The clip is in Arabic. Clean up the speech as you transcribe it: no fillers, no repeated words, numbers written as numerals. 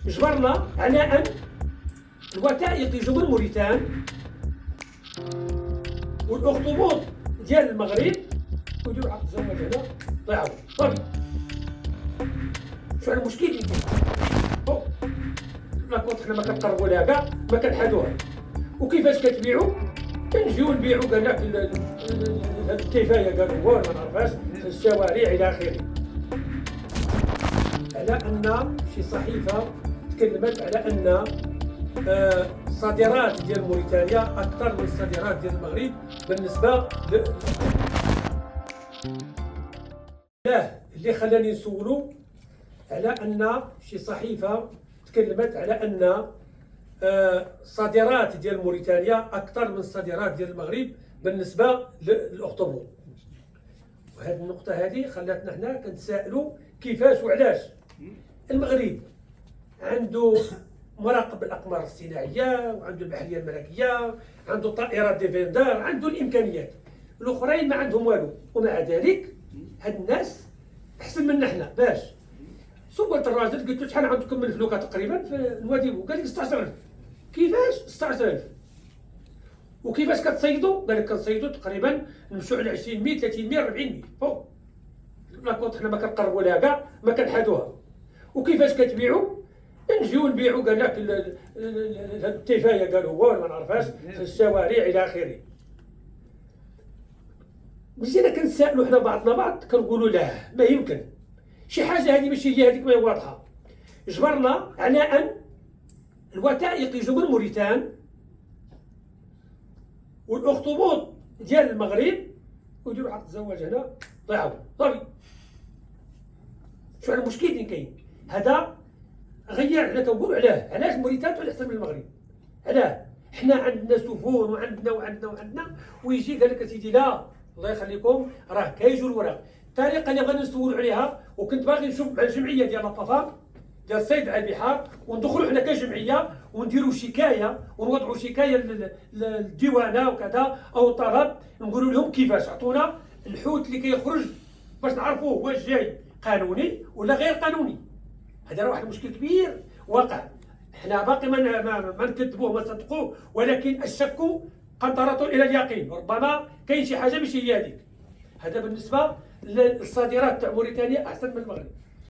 جبرنا على ان الوثائق يجوا من موريتان والاخطبوط ديال المغرب ويديروا عقد الزواج هنا ضيعوا صافي. شو المشكل اللي كاين؟ لا كنت حنا ما كنقربوا لها كاع ما كنحادوها. وكيفاش كتبيعوا؟ كنجيو نبيعوا قال لك هاد الكفايه قالوا هو ما نعرفهاش في الشوارع الى اخره. على ان شي صحيفه تكلمت على ان الصادرات ديال موريتانيا اكثر من الصادرات ديال المغرب بالنسبه اللي خلاني نسولو على ان شي صحيفه تكلمت على ان الصادرات ديال موريتانيا اكثر من الصادرات ديال المغرب بالنسبه للاخطبوط. وهذه النقطه هذه خلاتنا حنا كنتسائلوا كيفاش وعلاش المغرب عنده مراقب الاقمار الصناعيه وعنده البحريه الملكيه، عنده طائرات ديفندر، عنده الامكانيات. الاخرين ما عندهم والو، ومع ذلك هاد الناس احسن منا حنا. باش سولت الراجل قلت له شحال عندكم من فلوكه تقريبا في الوادي؟ قال لي 16000. كيفاش 16000؟ وكيفاش كتصيدوا؟ قال لك كنصيدوا تقريبا نمشوا على 20 30 40 فوق. لا كنت حنا ما كنقربوا لها كاع ما كنحادوها. وكيفاش كتبيعوا؟ نجيو نبيعوا قال لك هاد التفايه قالوا هو ما نعرفهاش في الشوارع الى اخره. مشينا كنسالوا حنا بعضنا بعض كنقولوا لا ما يمكن شي حاجه هذه ماشي هي هذيك ما هي واضحه. جبرنا على ان الوثائق يجوا من موريتان والاخطبوط ديال المغرب ويديروا عقد الزواج هنا ضيعوا صافي. شو المشكل اللي كاين؟ هذا غير. حنا كنقولوا علاش موريتان تولي احسن من المغرب؟ علاه؟ حنا عندنا سفن وعندنا ويجي قال لك اسيدي لا الله يخليكم راه كيجوا الوراق. الطريقه اللي غادي نسولوا عليها وكنت باغي نشوف مع الجمعيه ديال الطفام ديال الصيد على البحار وندخلوا حنا كجمعيه ونديروا شكايه ونوضعوا شكايه للديوانه وكذا او طلب نقولوا لهم كيفاش عطونا الحوت اللي كيخرج باش نعرفوا واش جاي قانوني ولا غير قانوني. هذا راه واحد المشكل كبير واقع. حنا باقي ما نكذبوه ما نصدقوه، ولكن الشك قنطرة الى اليقين. ربما كاين شي حاجه ماشي هي هذيك. هذا بالنسبه للصادرات تاع موريتانيا احسن من المغرب.